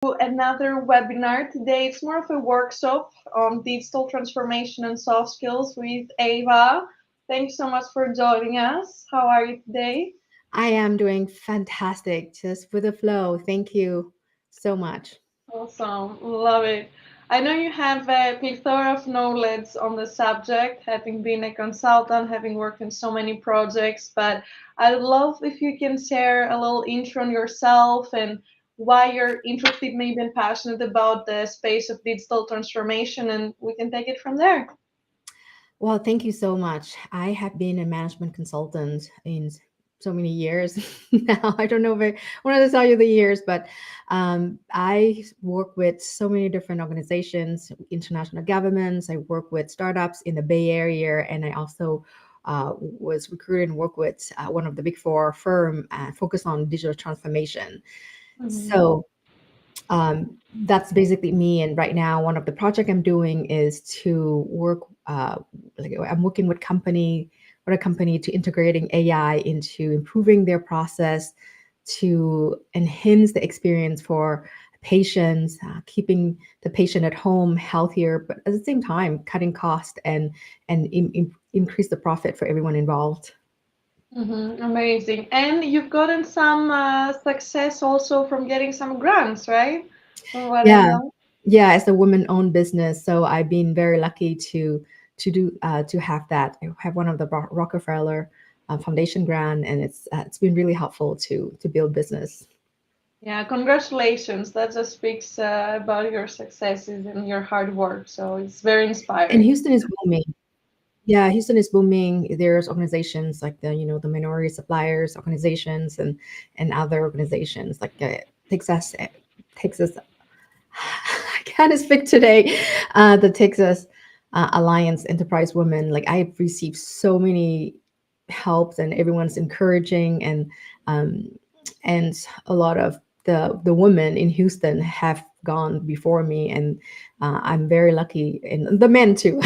Another webinar. Today it's more of a workshop on digital transformation and soft skills with Ava. Thanks so much for joining us. How are you today? I am doing fantastic, just with the flow. Thank you so much. Awesome, love it. I know you have a plethora of knowledge on the subject, having been a consultant, having worked in so many projects, but I'd love if you can share a little intro on yourself and why you're interested, maybe and passionate about the space of digital transformation, and we can take it from there. Well, thank you so much. I have been a management consultant in so many years now. I don't know if I wanted to tell you the years, but I work with so many different organizations, international governments. I work with startups in the Bay Area, and I also was recruited and worked with one of the big four firm focused on digital transformation. Mhm. So that's basically me. And right now, one of the project I'm doing is to work. Like I'm working with a company to integrating AI into improving their process to enhance the experience for patients, keeping the patient at home healthier, but at the same time cutting cost and increase the profit for everyone involved. Amazing. And you've gotten some success also from getting some grants, right? From what I Yeah, know. yeah, it's a woman-owned business, so I've been very lucky to have that. I have one of the Rockefeller Foundation grant, and it's been really helpful to build business. Yeah, congratulations. That just speaks about your successes and your hard work. So it's very And inspiring. Houston is booming. Yeah, Houston is booming. There's organizations like the minority suppliers organizations and other organizations like Texas. I can't speak today. The Texas Alliance Enterprise Women. Like I've received so many helps, and everyone's encouraging, um, and a lot of the women in Houston have gone before me, and I'm very lucky, and the men too,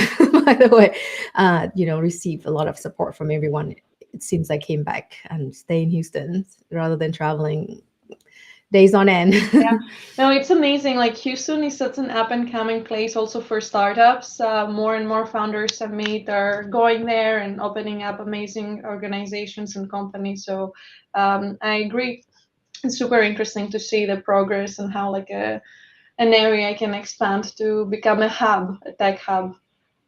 by the way, receive a lot of support from everyone. Since I came back and stay in Houston rather than traveling days on end. Yeah, no, it's amazing. Like Houston is such an up and coming place also for startups. More and more founders I've met are going there and opening up amazing organizations and companies. So I agree. It's super interesting to see the progress and how like an area can expand to become a hub, a tech hub.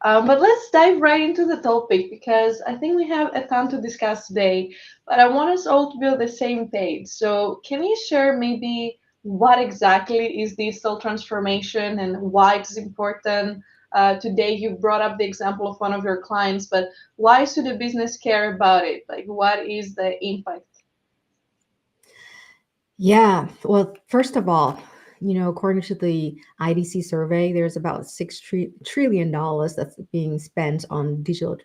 But let's dive right into the topic because I think we have a ton to discuss today. But I want us all to be on the same page. So, can you share maybe what exactly is digital transformation and why it's important? Today, you brought up the example of one of your clients, but why should a business care about it? Like, what is the impact? Yeah. Well, first of all, according to the IDC survey, there's about $6 trillion that's being spent on digital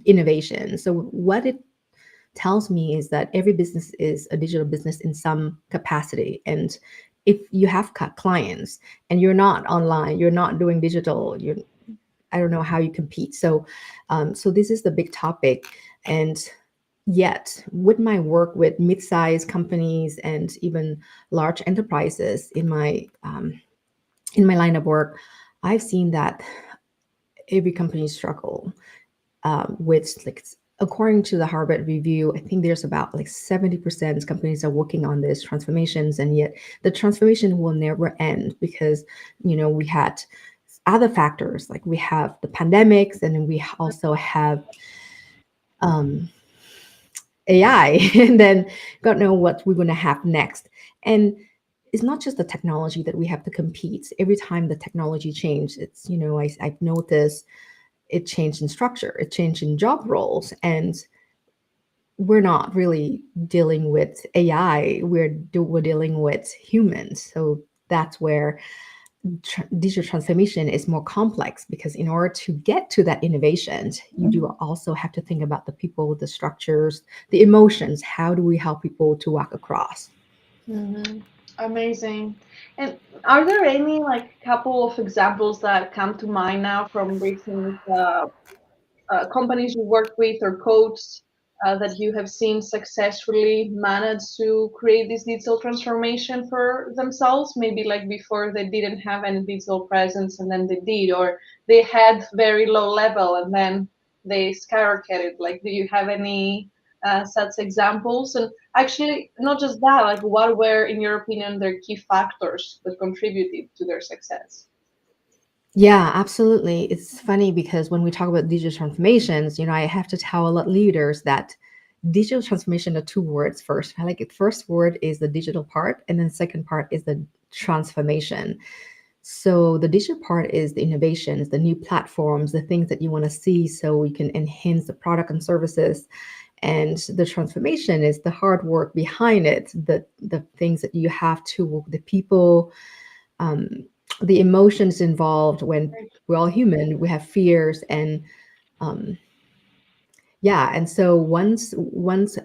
innovation. So what it tells me is that every business is a digital business in some capacity. And if you have clients and you're not online, you're not doing digital, I don't know how you compete. So this is the big topic. And yet, with my work with mid-sized companies and even large enterprises in my line of work, I've seen that every company struggle with like according to the Harvard Review, I think there's about like 70% companies are working on these transformations, and yet the transformation will never end because we had other factors like we have the pandemics, and then we also have um, AI, and then God know what we're going to have next. And it's not just the technology that we have to compete. Every time the technology changes, I've noticed it changed in structure, it changed in job roles, and we're not really dealing with AI. We're dealing with humans. So that's where digital transformation is more complex because in order to get to that innovation, you do also have to think about the people, the structures, the emotions. How do we help people to walk across? Hmm. Amazing. And are there any like couple of examples that come to mind now from recent companies you work with or codes? that you have seen successfully manage to create this digital transformation for themselves? Maybe like before they didn't have any digital presence and then they did, or they had very low level and then they skyrocketed. Like, do you have any such examples? And actually, not just that, like what were, in your opinion, their key factors that contributed to their success? Yeah, absolutely. It's funny because when we talk about digital transformations, I have to tell a lot of leaders that digital transformation are two words first. I like it. First word is the digital part, and then second part is the transformation. So the digital part is the innovations, the new platforms, the things that you want to see so we can enhance the product and services. And the transformation is the hard work behind it, the things that you have to work, the people, um, the emotions involved. When we're all human, we have fears, and um, yeah. And so once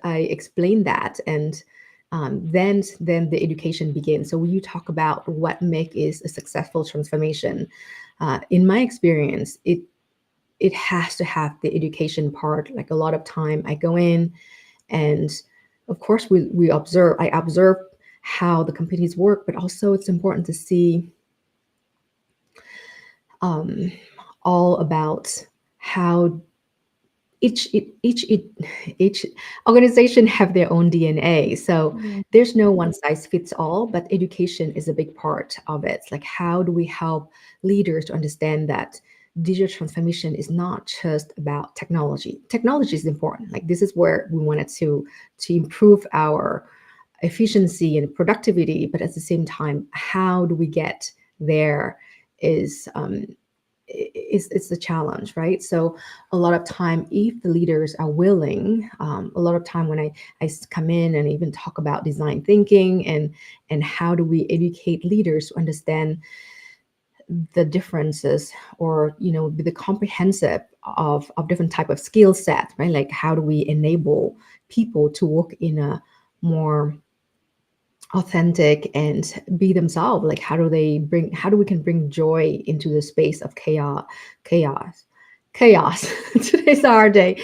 I explain that, and then the education begins. So when you talk about what make is a successful transformation, in my experience, it has to have the education part. Like a lot of time I go in, and of course I observe how the companies work, but also it's important to see um, all about how each organization have their own DNA. So Mhm. there's no one size fits all, but education is a big part of it. Like, how do we help leaders to understand that digital transformation is not just about technology? Technology is important. Like, this is where we wanted to improve our efficiency and productivity, but at the same time, how do we get there is is the challenge, right? So a lot of time, if the leaders are willing, a lot of time when I come in and even talk about design thinking, and how do we educate leaders to understand the differences, or be the comprehensive of different type of skill set, right? Like, how do we enable people to work in a more authentic and be themselves? Like, how do we can bring joy into the space of chaos. Today's our day.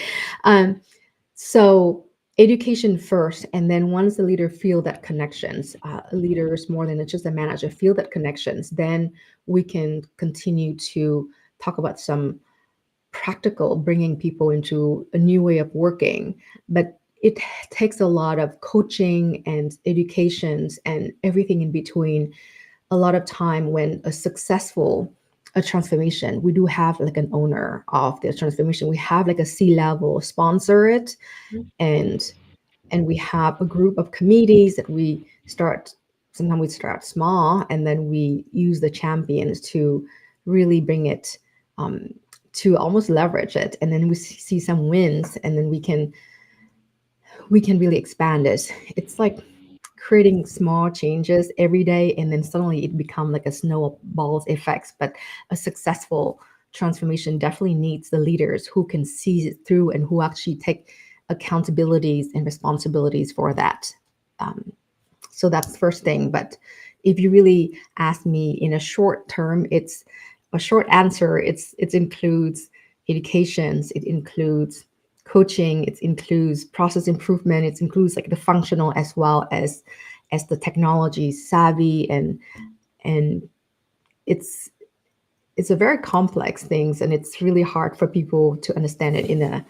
So education first, and then once the leader feel that connections, leaders more than just a manager feel that connections, then we can continue to talk about some practical, bringing people into a new way of working. But it takes a lot of coaching and educations and everything in between. A lot of time when a transformation, we do have like an owner of the transformation. We have like a C-level sponsor it, and we have a group of committees that we start. Sometimes we start small, and then we use the champions to really bring it, um, to almost leverage it, and then we see some wins, and then we can really expand it. It's like creating small changes every day, and then suddenly it become like a snowball's effects. But a successful transformation definitely needs the leaders who can see it through, and who actually take accountabilities and responsibilities for that. um, so that's the first thing. But if you really ask me in a short term, it's a short answer. It includes educations, it includes coaching, it includes process improvement, it includes like the functional as well as the technology savvy, and it's it's a very complex things, and it's really hard for people to understand it in a,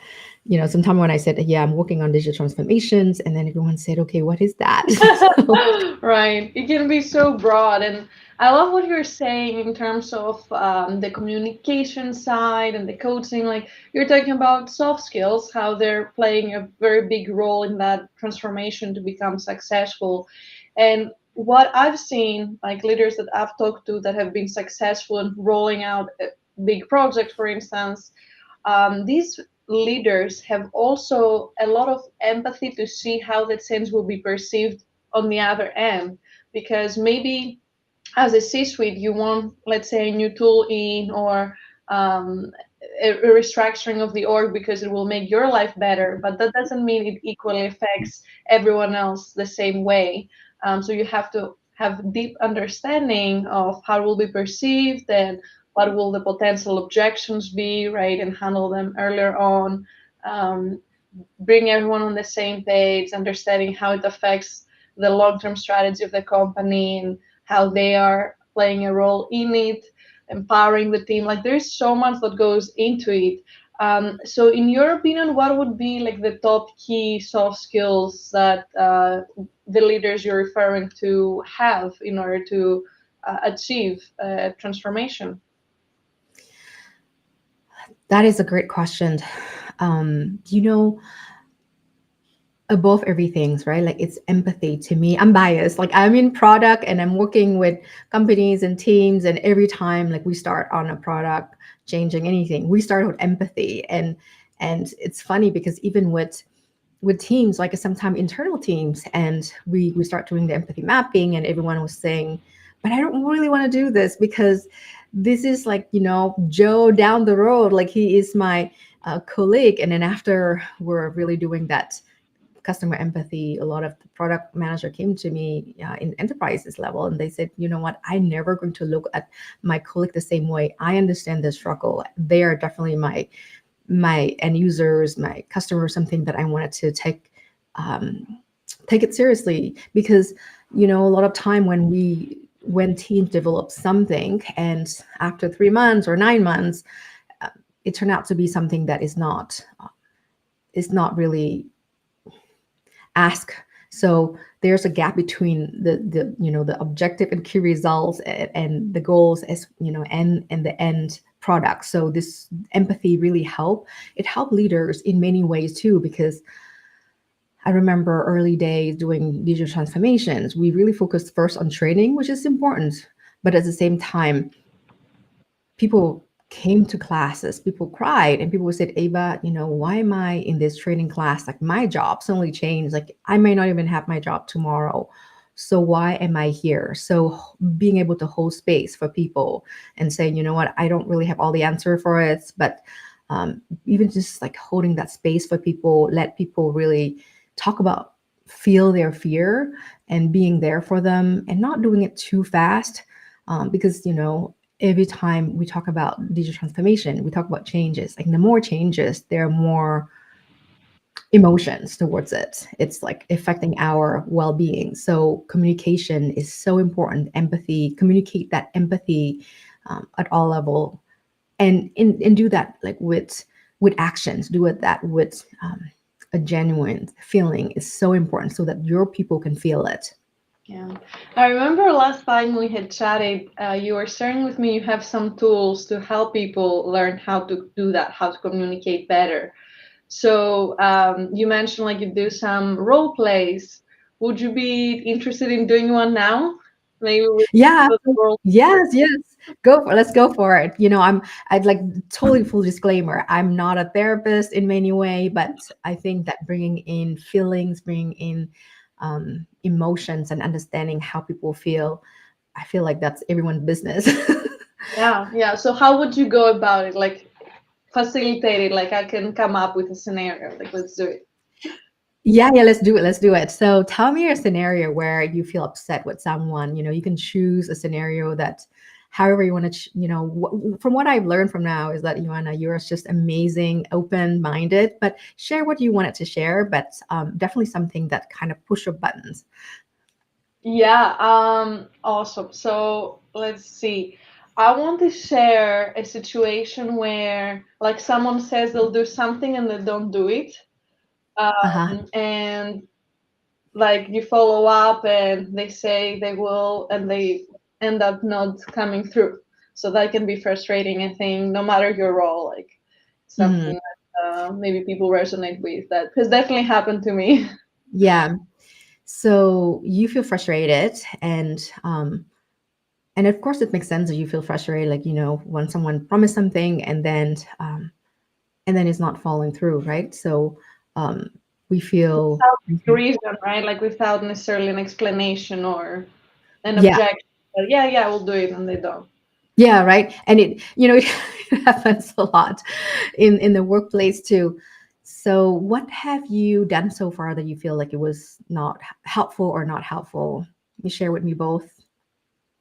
sometimes when I said, yeah, I'm working on digital transformations, and then everyone said, okay, what is that? So, Right. It can be so broad. And I love what you're saying in terms of the communication side and the coaching. Like, you're talking about soft skills, how they're playing a very big role in that transformation to become successful. And what I've seen, like leaders that I've talked to that have been successful in rolling out a big project, for instance, these leaders have also a lot of empathy to see how that change will be perceived on the other end. Because maybe as a C-suite, you want, let's say, a new tool in, or a restructuring of the org because it will make your life better, but that doesn't mean it equally affects everyone else the same way. So you have to have deep understanding of how it will be perceived, and what will the potential objections be, right, and handle them earlier on. Um, bring everyone on the same page, understanding how it affects the long-term strategy of the company and how they are playing a role in it, empowering the team. Like there's so much that goes into it. So in your opinion, what would be like the top key soft skills that the leaders you're referring to have in order to achieve transformation? That is a great question. You know, above everything, right? Like it's empathy to me. I'm biased. Like I'm in product and I'm working with companies and teams, and every time like we start on a product changing anything, we start with empathy. And it's funny because even with teams, like sometimes internal teams, and we start doing the empathy mapping, and everyone was saying, but I don't really want to do this because this is like, you know, Joe down the road, like he is my colleague. And then after we're really doing that customer empathy, a lot of the product manager came to me in enterprises level, and they said, you know what, I never going to look at my colleague the same way. I understand the struggle. They are definitely my end users, my customers, something that I wanted to um, take it seriously. Because you know, a lot of time when teams develop something, and after 3 months or 9 months, uh, it turned out to be something that is not really ask. So there's a gap between the you know, the objective and key results, and the goals, as you know, and the end product. So this empathy really help. It helped leaders in many ways too, because I remember early days doing digital transformations, we really focused first on training, which is important, but at the same time, people came to classes, people cried, and people said, Ava, you know, why am I in this training class? Like my job suddenly changed. Like I may not even have my job tomorrow. So why am I here? So being able to hold space for people and saying, you know what, I don't really have all the answer for it, but even just like holding that space for people, let people really talk about, feel their fear, and being there for them, and not doing it too fast. Because you know, every time we talk about digital transformation, we talk about changes. Like the more changes, there are more emotions towards it. It's like affecting our well-being. So communication is so important. Empathy, communicate that empathy at all level, and do that like with actions. Do it that with a genuine feeling is so important, so that your people can feel it. Yeah, I remember last time we had chatted, you were sharing with me you have some tools to help people learn how to do that, how to communicate better. So you mentioned like you do some role plays. Would you be interested in doing one now? Maybe with Yeah. the role. Yes, yes. Let's go for it. You know, I'd like, totally full disclaimer. I'm not a therapist in many way, but I think that bringing in feelings, bringing in emotions, and understanding how people feel, I feel like that's everyone's business. Yeah, yeah. So how would you go about it? Like facilitate it. Like I can come up with a scenario. Like let's do it. Yeah, yeah, let's do it. Let's do it. So tell me a scenario where you feel upset with someone. You know, you can choose a scenario that, however you want to, you know, from what I've learned from now is that, Ioanna, you're just amazing, open-minded, but share what you wanted to share, but definitely something that kind of push your buttons. Yeah, awesome. So let's see. I want to share a situation where like someone says they'll do something and they don't do it. Uh-huh. And like you follow up and they say they will and they end up not coming through. So that can be frustrating, I think, no matter your role, like Mhm. something that maybe people resonate with. That has definitely happened to me. Yeah. So you feel frustrated, and of course it makes sense that you feel frustrated, like, you know, when someone promised something and then it's not following through, right? So um, we feel, Without reason, right? Like without necessarily an explanation or an yeah, objection. But yeah, yeah, we'll do it, and they don't. yeah, right. And it, you know, it happens a lot in the workplace too. So what have you done so far that you feel like it was not helpful or not helpful? You share with me both.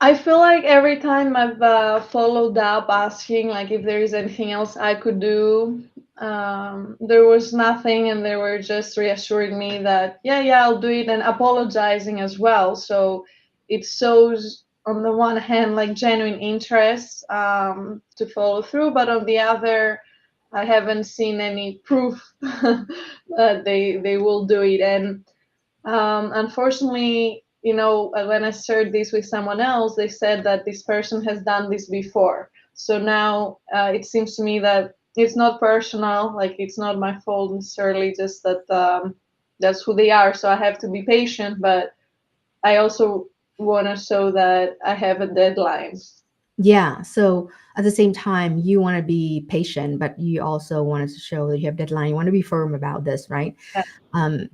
I feel like every time I've followed up asking like if there is anything else I could do, there was nothing, and they were just reassuring me that yeah, I'll do it, and apologizing as well. So it shows on the one hand like genuine interest to follow through, but on the other, I haven't seen any proof that they will do it. And unfortunately, when I shared this with someone else, they said that this person has done this before. So now it seems to me that it's not personal, like it's not my fault necessarily, just that that's who they are. So I have to be patient, but I also want to show that I have a deadline. Yeah. So at the same time, you want to be patient, but you also wanted to show that you have deadline. You want to be firm about this, right? Yeah, Um,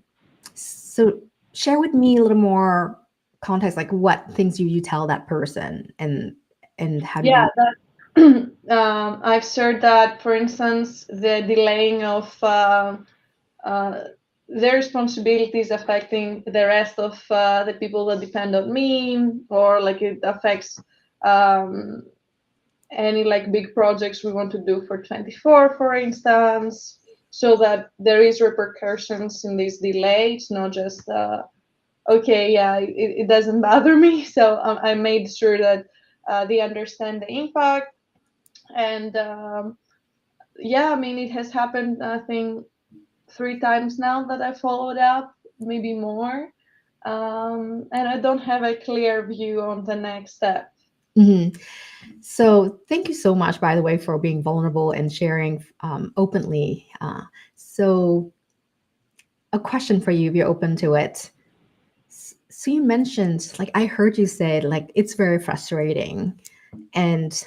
so share with me a little more context, like what things you tell that person, and how did yeah, you? that I've shared that, for instance, the delaying of uh, their responsibilities affecting the rest of the people that depend on me, or like it affects um, any like big projects we want to do for 24, for instance, so that there is repercussions in this delay. It's not just okay, yeah, it doesn't bother me. So I made sure that they understand the impact. And yeah, I mean, it has happened, I think, 3 times now that I followed up, maybe more. And I don't have a clear view on the next step. Mhm. So thank you so much, by the way, for being vulnerable and sharing openly. So a question for you, if you're open to it. So you mentioned, like I heard you said, like it's very frustrating, and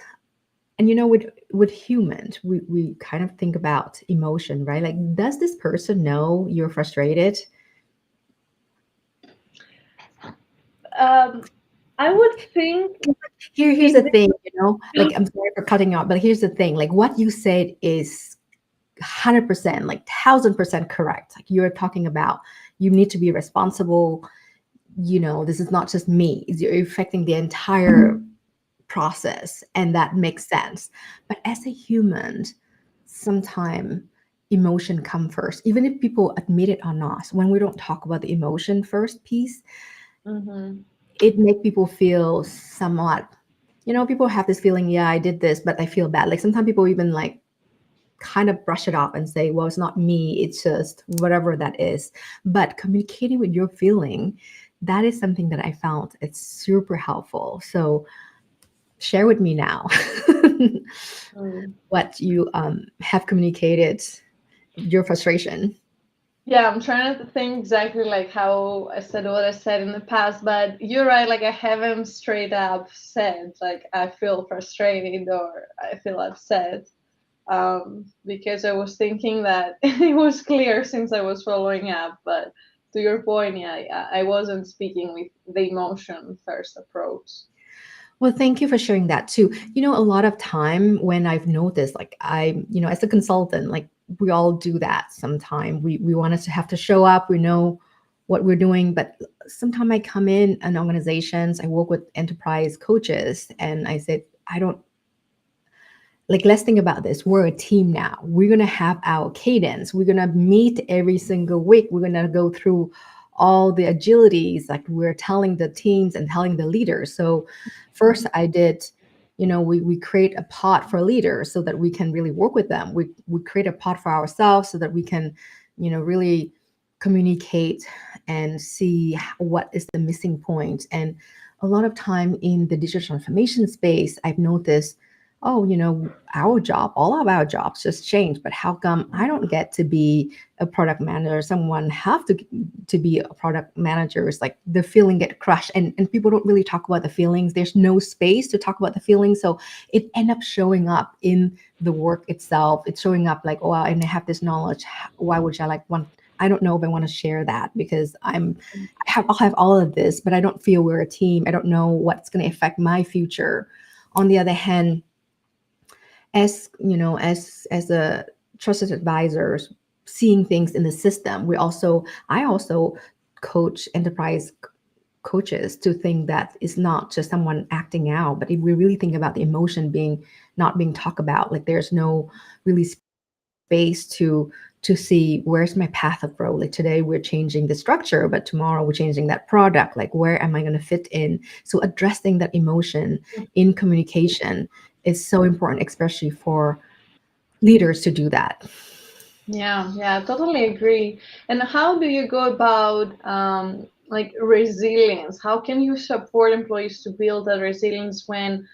with humans, we kind of think about emotion, right? Like, does this person know you're frustrated? Um, I would think Here's in the this, thing, like I'm sorry for cutting out, but here's the thing, like what you said is 100%, like 1000% correct. Like you're talking about, you need to be responsible. This is not just me, you're affecting the entire process, and that makes sense. But as a human, sometimes emotion come first, even if people admit it or not. When we don't talk about the emotion first piece, Mhm. it make people feel somewhat, people have this feeling, yeah, I did this, but I feel bad. Like sometimes people even like kind of brush it off and say, well, it's not me, it's just whatever that is. But communicating with your feeling, that is something that I found it's super helpful. So share with me now Mm. what you have communicated, your frustration. Yeah, I'm trying to think exactly like how I said what I said in the past, but you're right. Like I haven't straight up said like I feel frustrated or I feel upset, because I was thinking that it was clear since I was following up. But to your point, yeah, I wasn't speaking with the emotion first approach. Well, thank you for sharing that too. A lot of time when I've noticed, like as a consultant, like we all do that sometime. We want us to have to show up, we know what we're doing, but sometimes I come in organizations, I work with enterprise coaches, and I said, I don't like, let's think about this. We're a team now. We're going to have our cadence. We're going to meet every single week. We're going to go through all the agilities, like we're telling the teams and telling the leaders. So first I did, we create a pod for leaders so that we can really work with them. We create a pod for ourselves so that we can, really communicate and see what is the missing point. And a lot of time in the digital transformation space, I've noticed, oh, our job, all of our jobs just change, but how come I don't get to be a product manager? Someone have to be a product manager. It's like the feeling get crushed, and people don't really talk about the feelings. There's no space to talk about the feelings. So it end up showing up in the work itself. It's showing up like, oh, wow, and I have this knowledge. Why would I like want, I don't know if I want to share that because I'll have all of this, but I don't feel we're a team. I don't know what's going to affect my future. On the other hand, as a trusted advisors, seeing things in the system, I also coach enterprise coaches to think that it's not just someone acting out, but if we really think about the emotion being not being talked about, like there's no really space to see where's my path of growth. Like today we're changing the structure, but tomorrow we're changing that product. Like where am I going to fit in? So addressing that emotion in communication is so important, especially for leaders to do that. Yeah, totally agree. And how do you go about like resilience? How can you support employees to build that resilience when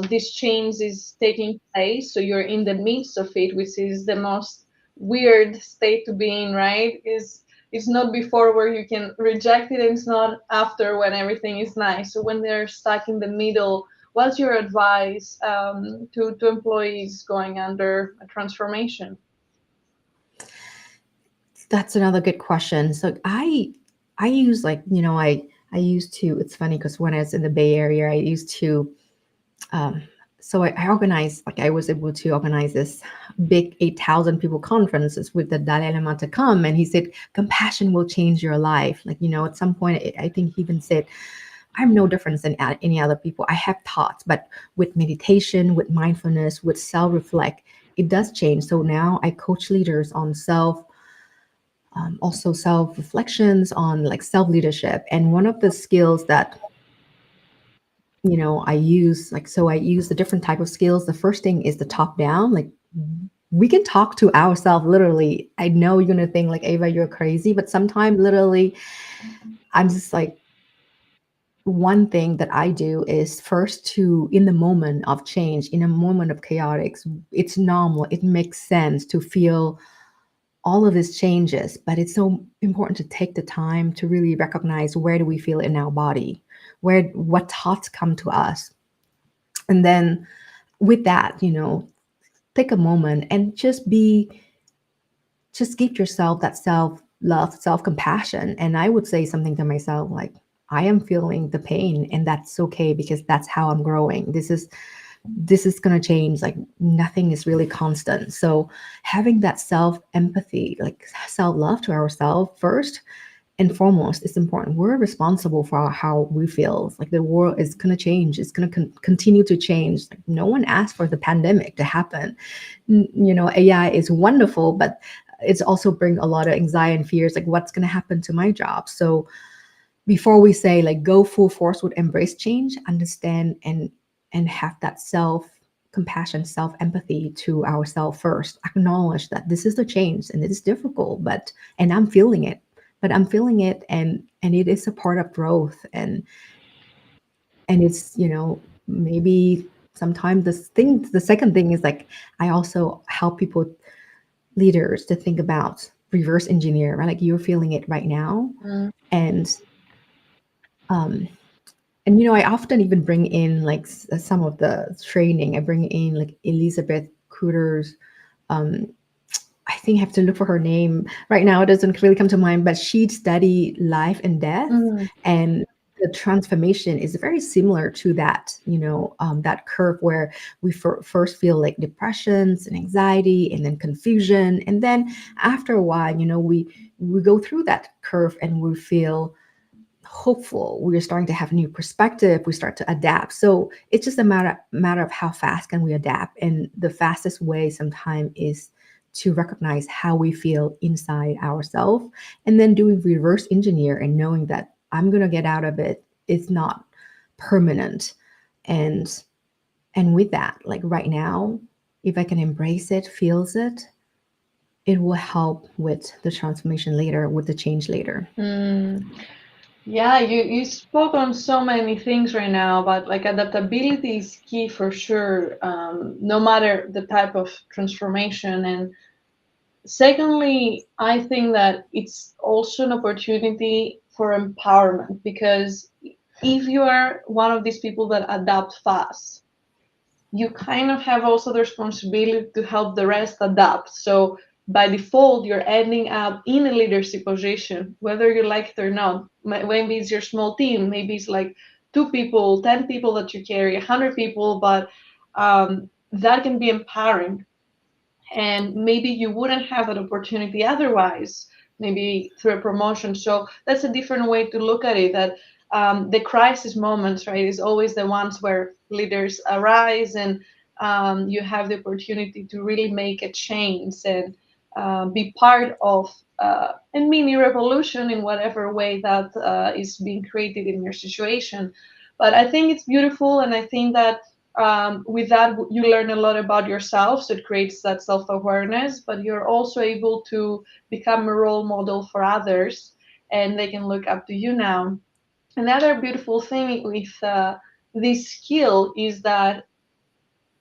this change is taking place? So you're in the midst of it, which is the most weird state to be in, right? Is it's not before where you can reject it, and it's not after when everything is nice. So when they're stuck in the middle, what's your advice to employees going under a transformation? That's another good question. So I use like, I used to, it's funny because when I was in the Bay Area, I used to um so I organized, like I was able to organize this big 8,000 people conferences with the Dalai Lama to come, and he said compassion will change your life. Like, at some point I think he even said I'm no different than any other people. I have thoughts, but with meditation, with mindfulness, with self reflect, it does change. So now I coach leaders on also self reflections, on like self leadership. And one of the skills that I use, like, so I use the different type of skills. The first thing is the top down. Like, we can talk to ourselves literally. I know you're gonna think like, Ava, you're crazy, but sometimes literally I'm just like, one thing that I do is first to, in the moment of change, in a moment of chaotics, it's normal, it makes sense to feel all of these changes, but it's so important to take the time to really recognize where do we feel in our body, what thoughts come to us. And then with that, take a moment and just give yourself that self love, self compassion. And I would say something to myself like, I am feeling the pain and that's okay because that's how I'm growing. This is going to change. Like nothing is really constant. So having that self empathy, like self love to ourselves first and foremost is important. We're responsible for how we feel. Like the world is going to change. It's going to continue to change. Like no one asked for the pandemic to happen. AI is wonderful, but it's also bring a lot of anxiety and fears. Like what's going to happen to my job? So before we say like go full force with embrace change, understand and have that self compassion, self empathy to ourselves first. Acknowledge that this is the change and it is difficult, and I'm feeling it, and it is a part of growth, and it's maybe sometimes the second thing is like I also help people, leaders, to think about reverse engineer, right? Like you're feeling it right now, Mm. and um and I often even bring in like some of the training. I bring in like Elizabeth Cooter's, um I think I have to look for her name right now. It doesn't really come to mind, but she studied life and death, Mm. and the transformation is very similar to that. That curve where we first feel like depressions and anxiety, and then confusion, and then after a while, we go through that curve and we feel hopeful. We're starting to have new perspective. We start to adapt. So it's just a matter of how fast can we adapt. And the fastest way sometimes is to recognize how we feel inside ourselves, and then doing reverse engineer and knowing that I'm gonna get out of it. It's not permanent. And with that, like right now, if I can embrace it, feels it, it will help with the transformation later, with the change later. Mm. Yeah, you spoke on so many things right now, but like adaptability is key for sure, no matter the type of transformation. And secondly, I think that it's also an opportunity for empowerment because if you are one of these people that adapt fast, you kind of have also the responsibility to help the rest adapt. So by default, you're ending up in a leadership position, whether you like it or not. Maybe it's your small team, maybe it's like 2 people, 10 people that you carry, 100 people, but that can be empowering. And maybe you wouldn't have that opportunity otherwise, maybe through a promotion. So that's a different way to look at it, that the crisis moments, right, is always the ones where leaders arise and you have the opportunity to really make a change and be part of a mini revolution in whatever way that is being created in your situation. But I think it's beautiful, and I think that with that you learn a lot about yourself, so it creates that self-awareness, but you're also able to become a role model for others, and they can look up to you now. Another beautiful thing with this skill is that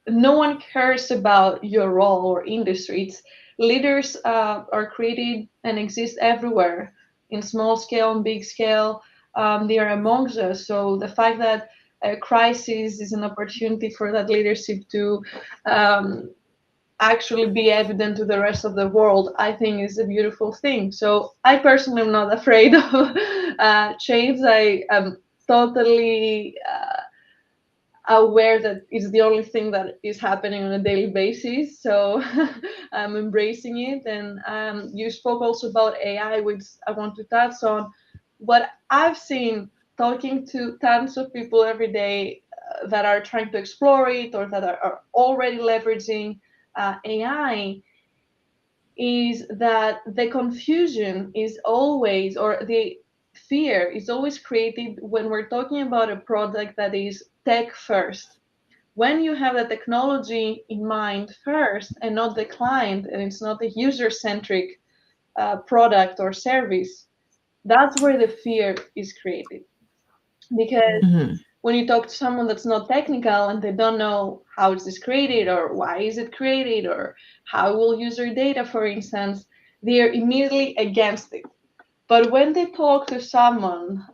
no one cares about your role or industry. It's, leaders are created and exist everywhere, in small scale and big scale. They are amongst us. So the fact that a crisis is an opportunity for that leadership to um, actually be evident to the rest of the world, I think is a beautiful thing. So I personally am not afraid of change. I am totally aware that it's the only thing that is happening on a daily basis. So I'm embracing it. And you spoke also about AI, which I want to touch on. What I've seen talking to tons of people every day that are trying to explore it or that are already leveraging AI is that the confusion is always, or the fear is always created when we're talking about a product that is tech first. When you have the technology in mind first and not the client, and it's not a user centric product or service, that's where the fear is created. Because Mhm. when you talk to someone that's not technical and they don't know how is this created or why is it created or how will user data, for instance, they're immediately against it. But when they talk to someone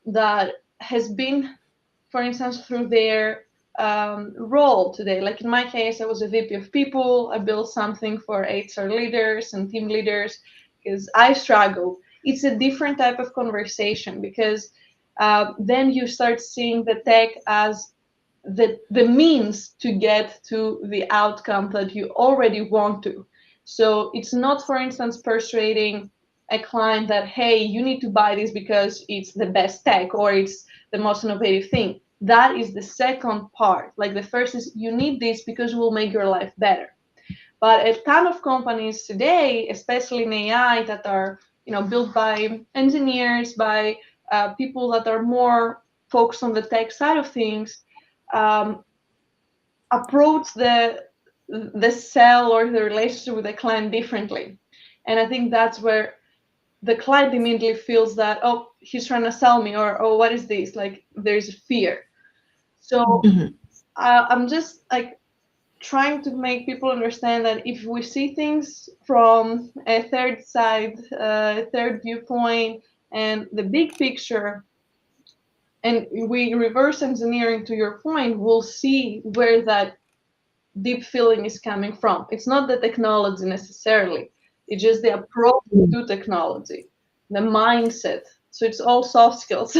that has been, for instance, through their role today, like in my case, I was a VP of people. I built something for HR leaders and team leaders because I struggle. It's a different type of conversation because then you start seeing the tech as the means to get to the outcome that you already want to. So it's not, for instance, persuading a client that, hey, you need to buy this because it's the best tech or it's the most innovative thing. That is the second part. Like the first is you need this because it will make your life better. But a ton of companies today, especially in AI, that are built by engineers, by people that are more focused on the tech side of things, um, approach the sell or the relationship with the client differently. And I think that's where the client immediately feels that, oh, he's trying to sell me, or oh, what is this? Like there's fear. So Mhm. I'm just like trying to make people understand that if we see things from a third side, a third viewpoint, and the big picture, and we reverse engineering to your point, we'll see where that deep feeling is coming from. It's not the technology necessarily, it's just the approach to technology, the mindset. So it's all soft skills.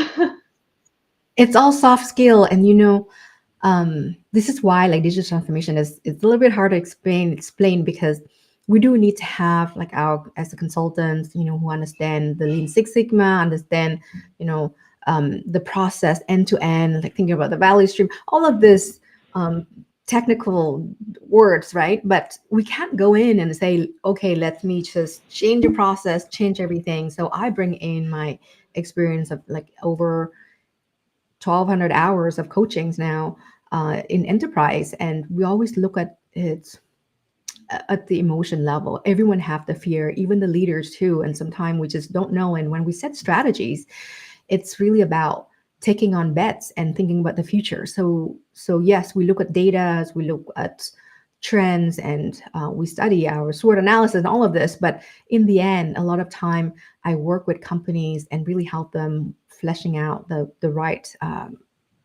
It's all soft skill, and this is why like digital transformation is it's a little bit hard to explain because we do need to have like our as a consultants, who understand the Lean Six Sigma, understand the process end to end, like thinking about the value stream, all of this um, technical words, right? But we can't go in and say, okay, let me just change the process, change everything. So I bring in my experience of like over 1,200 hours of coachings now in enterprise, and we always look at it at the emotion level. Everyone have the fear, even the leaders too, and sometimes we just don't know. And when we set strategies, it's really about taking on bets and thinking about the future. So yes, we look at data, we look at trends, and we study our SWOT analysis and all of this. But in the end, a lot of time I work with companies and really help them fleshing out the right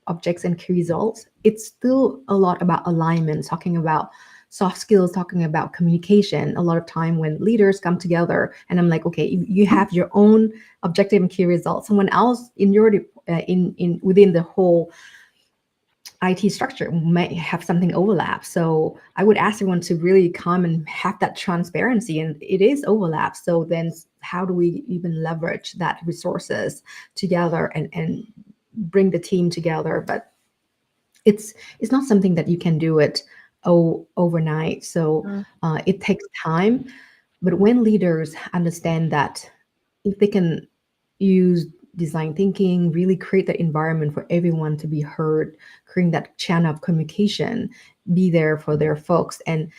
objects and key results. It's still a lot about alignment, talking about soft skills, talking about communication. A lot of time when leaders come together and I'm like, okay, you have your own objective and key results. Someone else in your in within the whole IT structure might have something overlap. So I would ask everyone to really come and have that transparency, and it is overlap. So then how do we even leverage that resources together and bring the team together? But it's not something that you can do it overnight. So it takes time. But when leaders understand that if they can use design thinking, really create the environment for everyone to be heard, creating that channel of communication, be there for their folks, and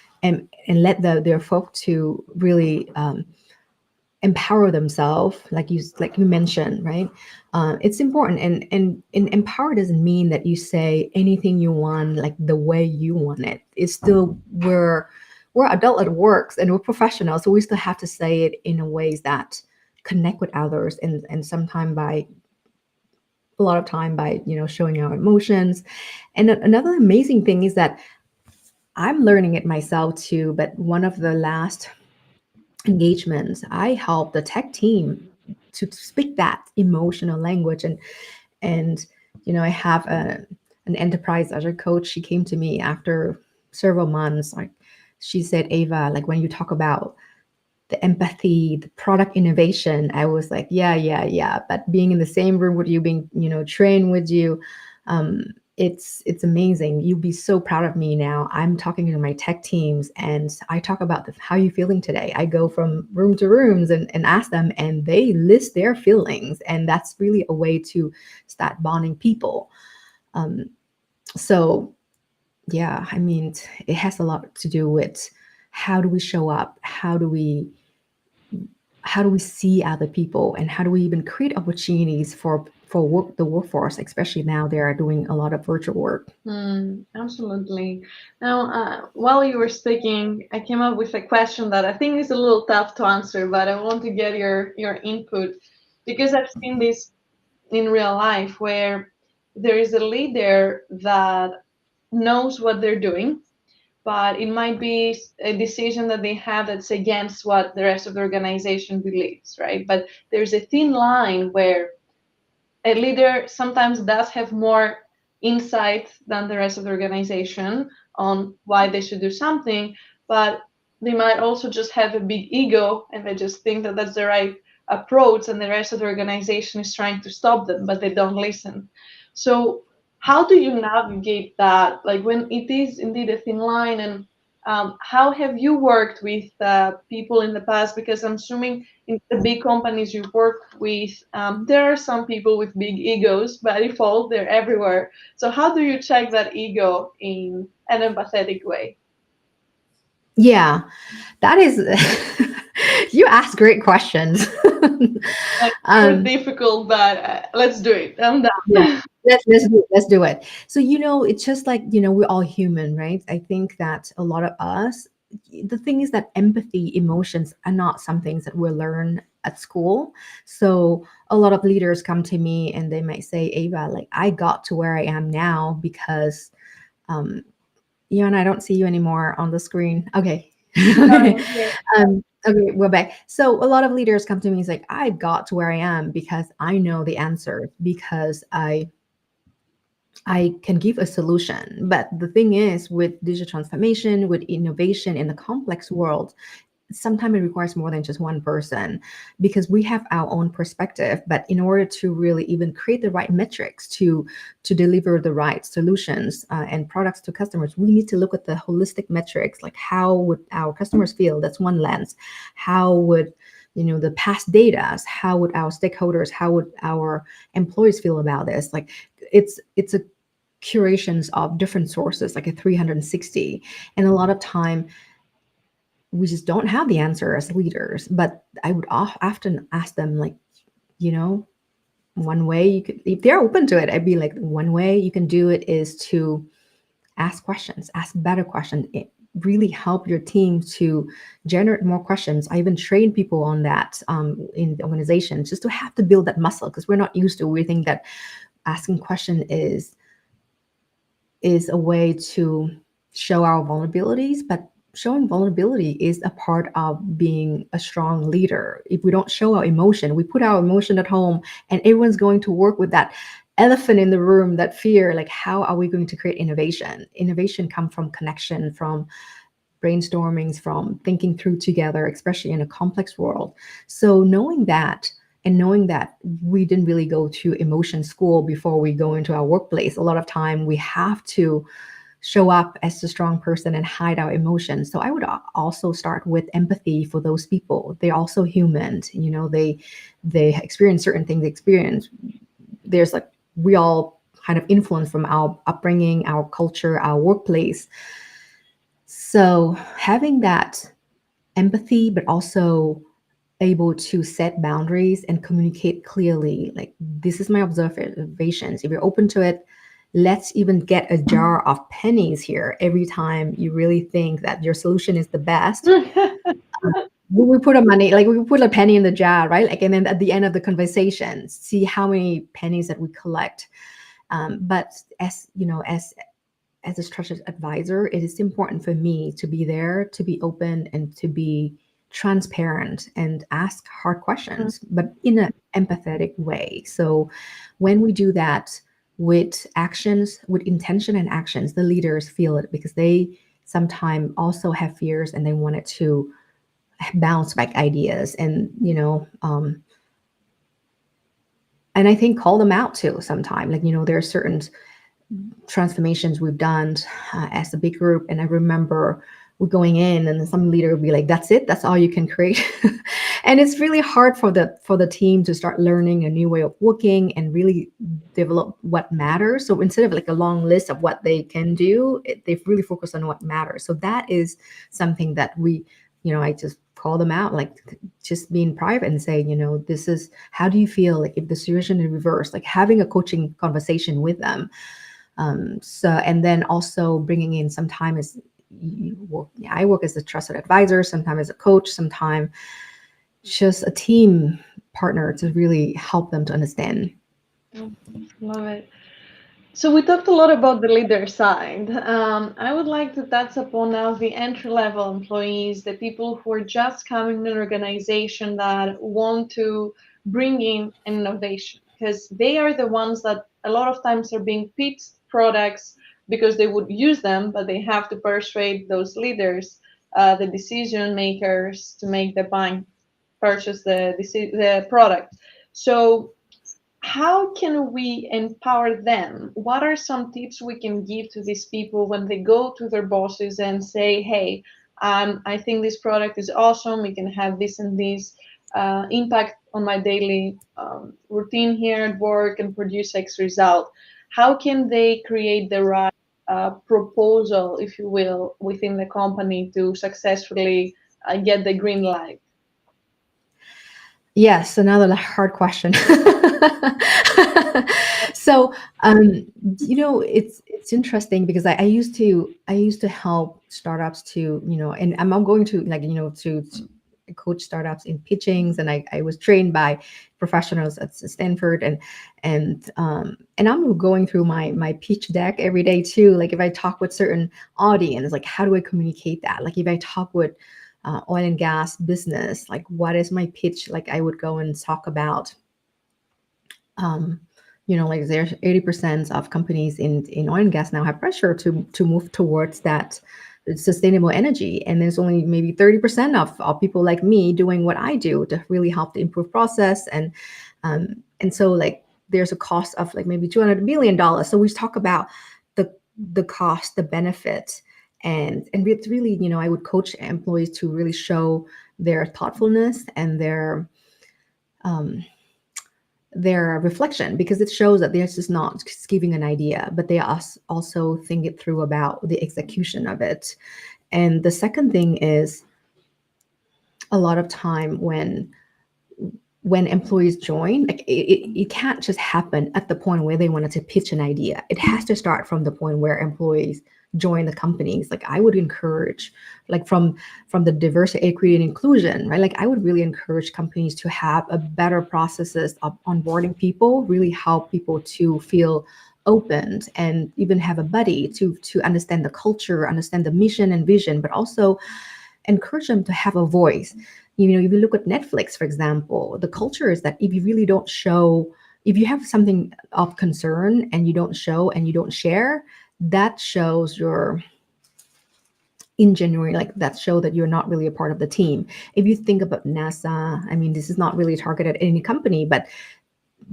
let their folk to really empower themselves, like you mentioned, right? It's important, and empower doesn't mean that you say anything you want, like the way you want it. It's still we're adult at works and we're professionals, so we still have to say it in a ways that connect with others, and sometimes by a lot of time by showing our emotions. And another amazing thing is that I'm learning it myself too, but one of the last engagements, I help the tech team to speak that emotional language. And I have an enterprise Azure coach. She came to me after several months. Like she said, Ava, like when you talk about the empathy, the product innovation, I was like, yeah. But being in the same room with you, being trained with you, it's amazing. You'll be so proud of me now. I'm talking to my tech teams, and I talk about how you feeling today. I go from room to rooms and ask them, and they list their feelings, and that's really a way to start bonding people. So yeah, I mean, it has a lot to do with how do we show up, how do we see other people, and how do we even create opportunities for the workforce, especially now they are doing a lot of virtual work. Absolutely. Now, while you were speaking, I came up with a question that I think is a little tough to answer, but I want to get your input, because I've seen this in real life where there is a leader that knows what they're doing, but it might be a decision that they have that's against what the rest of the organization believes, right? But there's a thin line where a leader sometimes does have more insight than the rest of the organization on why they should do something, but they might also just have a big ego and they just think that that's the right approach, and the rest of the organization is trying to stop them, but they don't listen. So how do you navigate that, like when it is indeed a thin line? And how have you worked with people in the past? Because I'm assuming in the big companies you work with, there are some people with big egos by default, they're everywhere. So how do you check that ego in an empathetic way? Yeah, that is you ask great questions. Very difficult, but let's do it. I'm Yeah, done. let's do it. So it's just like we're all human, right? I think that a lot of us, the thing is that empathy, emotions are not some things that we learn at school. So a lot of leaders come to me and they might say, Ava, like I got to where I am now because Ioanna, I don't see you anymore on the screen. Okay. Sorry, I'm here. Okay, we're back. So a lot of leaders come to me and say, I got to where I am because I know the answer, because I can give a solution. But the thing is, with digital transformation, with innovation in the complex world, sometimes it requires more than just one person, because we have our own perspective. But in order to really even create the right metrics to deliver the right solutions and products to customers, we need to look at the holistic metrics, like how would our customers feel? That's one lens. How would the past data, how would our stakeholders, how would our employees feel about this? Like it's a curations of different sources, like a 360. And a lot of time we just don't have the answer as leaders. But I would often ask them, like, one way you could, if they're open to it, I'd be like, one way you can do it is to ask questions, ask better questions. It really help your team to generate more questions. I even train people on that in the organization, just to have to build that muscle, because we're not used to. We think that asking question is a way to show our vulnerabilities, but showing vulnerability is a part of being a strong leader. If we don't show our emotion, we put our emotion at home and everyone's going to work with that elephant in the room, that fear, like how are we going to create innovation? Innovation comes from connection, from brainstormings, from thinking through together, especially in a complex world. So knowing that, and knowing that we didn't really go to emotion school before we go into our workplace, a lot of time we have to show up as a strong person and hide our emotions. So I would also start with empathy for those people. They're also human, they experience certain things. There's like, we all kind of influence from our upbringing, our culture, our workplace. So having that empathy, but also able to set boundaries and communicate clearly, like, this is my observations. If you're open to it, let's even get a jar of pennies here every time you really think that your solution is the best. We put a money, like we put a penny in the jar, right? Like, and then at the end of the conversation, see how many pennies that we collect. But as you know, as a trusted advisor, it is important for me to be there, to be open, and to be transparent and ask hard questions, but in an empathetic way. So when we do that with actions, with intention and actions, the leaders feel it, because they sometimes also have fears and they wanted to bounce back ideas, and and I think call them out too sometime. Like, there are certain transformations we've done as a big group, and I remember we're going in and some leader would be like, that's it, that's all you can create. And it's really hard for the team to start learning a new way of working and really develop what matters. So instead of like a long list of what they can do, they've really focused on what matters. So that is something that I just call them out, like just being private and say, this is, how do you feel like if the situation is reversed, like having a coaching conversation with them. So, and then also bringing in some time as I work as a trusted advisor, sometimes as a coach, sometimes just a team partner to really help them to understand. Love it. So we talked a lot about the leader side. I would like to touch upon now the entry-level employees, the people who are just coming to an organization that want to bring in innovation, because they are the ones that a lot of times are being pitched products because they would use them, but they have to persuade those leaders, the decision makers, to make the buying purchase the product. So how can we empower them? What are some tips we can give to these people when they go to their bosses and say, hey, I think this product is awesome. We can have this and this impact on my daily routine here at work and produce X result. How can they create the right proposal, if you will, within the company to successfully get the green light? Yes, another hard question. So, it's interesting because I used to help startups to, and I'm going to, like, to coach startups in pitchings, and I was trained by professionals at Stanford, and I'm going through my pitch deck every day too. Like, if I talk with certain audience, like, how do I communicate that? Like, if I talk with oil and gas business, like, what is my pitch? Like, I would go and talk about, like, there's 80% of companies in oil and gas now have pressure to move towards that sustainable energy, and there's only maybe 30% of people like me doing what I do to really help to improve process, and so, like, there's a cost of like maybe $200 million. So we talk about the cost, the benefit, and it's really, I would coach employees to really show their thoughtfulness and their reflection, because it shows that they're just not just giving an idea, but they also think it through about the execution of it. And the second thing is, a lot of time when employees join, like, it can't just happen at the point where they wanted to pitch an idea. It has to start from the point where employees join the companies. Like, I would encourage, like, from the diversity, equity, and inclusion, right? Like, I would really encourage companies to have a better processes of onboarding people, really help people to feel opened, and even have a buddy to understand the culture, understand the mission and vision, but also encourage them to have a voice. If you look at Netflix, for example, the culture is that if you really don't show if you have something of concern and you don't show and you don't share, that shows your ingenuity, like that show that you're not really a part of the team. If you think about NASA, I mean, this is not really targeted at any company, but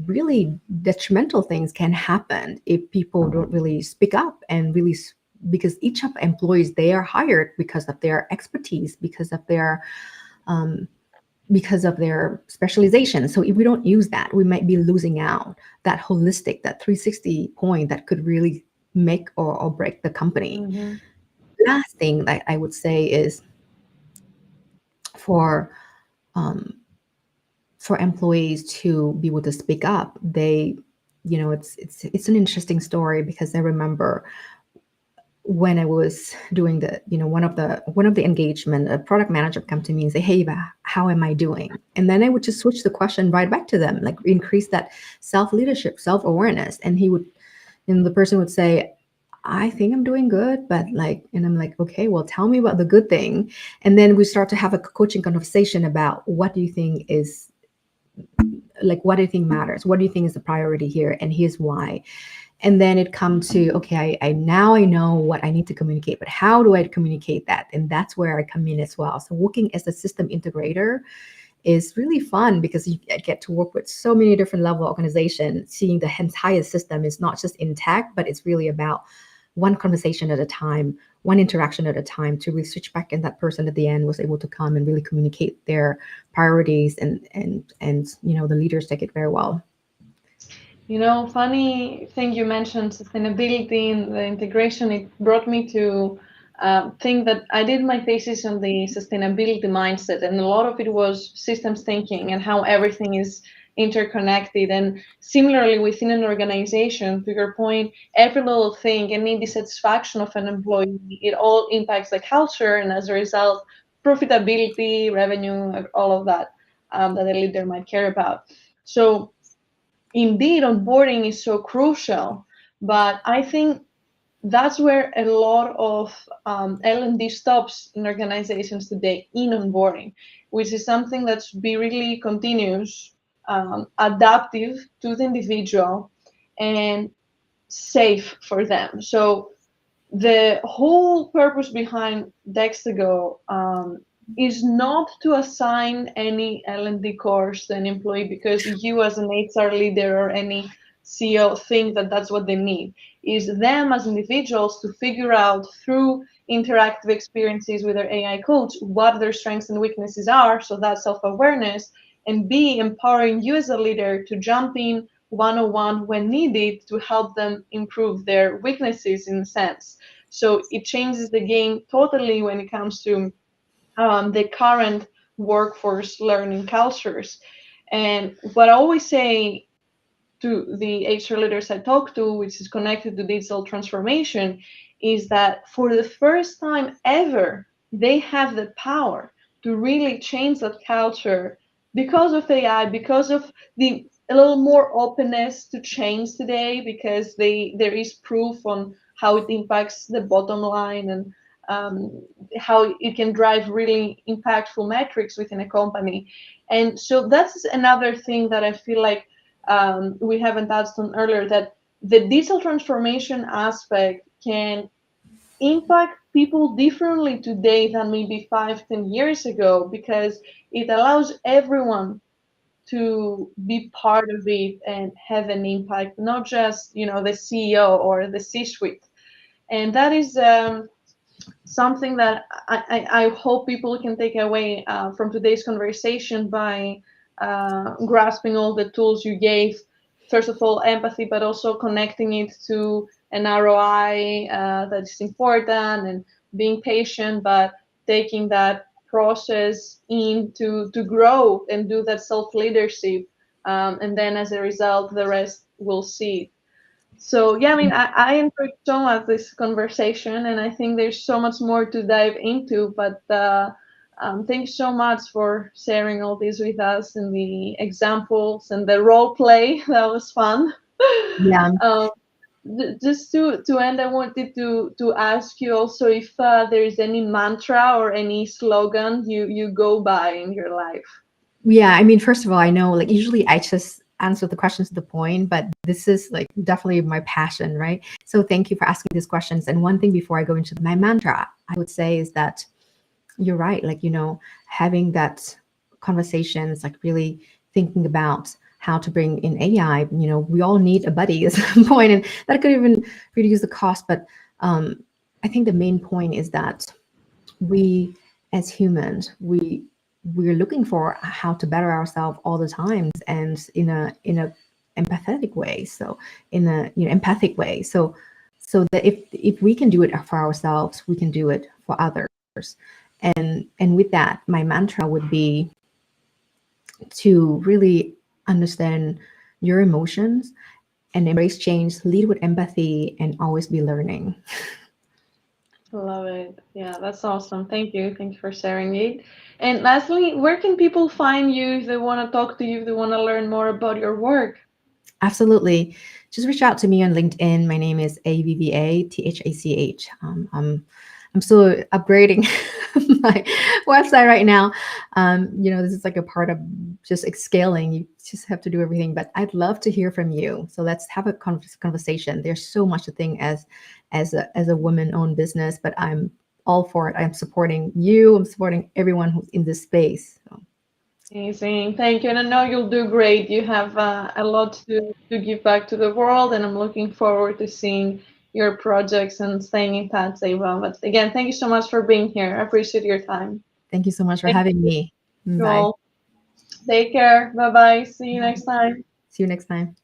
really detrimental things can happen if people don't really speak up and really because each of employees, they are hired because of their expertise, um, because of their specialization. So if we don't use that, we might be losing out that holistic, that 360 point that could really make or break the company. Mm-hmm. Last thing that I would say is for um, for employees to be able to speak up. They, it's an interesting story because I remember when I was doing one of the engagement, a product manager would come to me and say, "Hey, Eva, how am I doing?" And then I would just switch the question right back to them, like increase that self leadership, self awareness, and the person would say, "I think I'm doing good, but like," and I'm like, "Okay, well, tell me about the good thing," and then we start to have a coaching conversation about what do you think is like what do you think matters, what do you think is the priority here, and here's why. And then it comes to, okay, I now I know what I need to communicate, but how do I communicate that? And that's where I come in as well. So working as a system integrator is really fun because you get to work with so many different level organizations. Seeing the entire system is not just intact, but it's really about one conversation at a time, one interaction at a time, to really switch back, and that person at the end was able to come and really communicate their priorities, and the leaders take it very well. Funny thing you mentioned sustainability and the integration. It brought me to think that I did my thesis on the sustainability mindset, and a lot of it was systems thinking and how everything is interconnected. And similarly, within an organization, to your point, every little thing, any dissatisfaction of an employee, it all impacts the culture, and as a result, profitability, revenue, all of that that a leader might care about. So indeed onboarding is so crucial, but I think that's where a lot of L&D stops in organizations today, in onboarding, which is something that should be really continuous, adaptive to the individual, and safe for them. So the whole purpose behind Dextego is not to assign any L&D course to an employee because you as an HR leader or any CEO think that that's what they need. Is them as individuals to figure out through interactive experiences with their AI coach what their strengths and weaknesses are, so that's self-awareness, and B, empowering you as a leader to jump in one-on-one when needed to help them improve their weaknesses in a sense. So it changes the game totally when it comes to the current workforce learning cultures. And what I always say to the HR leaders I talk to, which is connected to digital transformation, is that for the first time ever, they have the power to really change that culture because of AI, because of the a little more openness to change today, because there is proof on how it impacts the bottom line, and how it can drive really impactful metrics within a company. And so that's another thing that I feel like we haven't touched on earlier, that the digital transformation aspect can impact people differently today than maybe 5, 10 years ago, because it allows everyone to be part of it and have an impact, not just the CEO or the C-suite. And that is something that I hope people can take away from today's conversation by grasping all the tools you gave. First of all, empathy, but also connecting it to an ROI that is important, and being patient, but taking that process in to grow and do that self leadership. And then as a result, the rest will see. So yeah, I mean, I enjoyed so much this conversation, and I think there's so much more to dive into. But thanks so much for sharing all this with us, and the examples and the role play. That was fun. Yeah. um, just to end, I wanted to ask you also if there is any mantra or any slogan you go by in your life. Yeah, I mean, first of all, I know like usually answer the questions to the point, but this is like definitely my passion, right? So thank you for asking these questions. And one thing before I go into my mantra, I would say is that you're right. Like, having that conversations, like really thinking about how to bring in AI, we all need a buddy at some point, and that could even reduce the cost. But I think the main point is that we as humans, we're looking for how to better ourselves all the times, and in a empathetic way. So in a empathic way. So that if we can do it for ourselves, we can do it for others. And with that, my mantra would be to really understand your emotions and embrace change, lead with empathy, and always be learning. Love it. Yeah, that's awesome. Thank you. Thank you for sharing it. And lastly, where can people find you if they want to talk to you, if they want to learn more about your work? Absolutely. Just reach out to me on LinkedIn. My name is Avva Thach. I'm still upgrading my website right now. This is like a part of just scaling. You just have to do everything. But I'd love to hear from you. So let's have a conversation. There's so much a thing as a woman-owned business, but I'm all for it. I'm supporting you. I'm supporting everyone who's in this space. So. Amazing. Thank you. And I know you'll do great. You have a lot to give back to the world, and I'm looking forward to seeing your projects and staying in touch, Ava. But again, thank you so much for being here. I appreciate your time. Thank you so much for Thank having me. you Bye. all. Take care. Bye bye. See you next time. See you next time.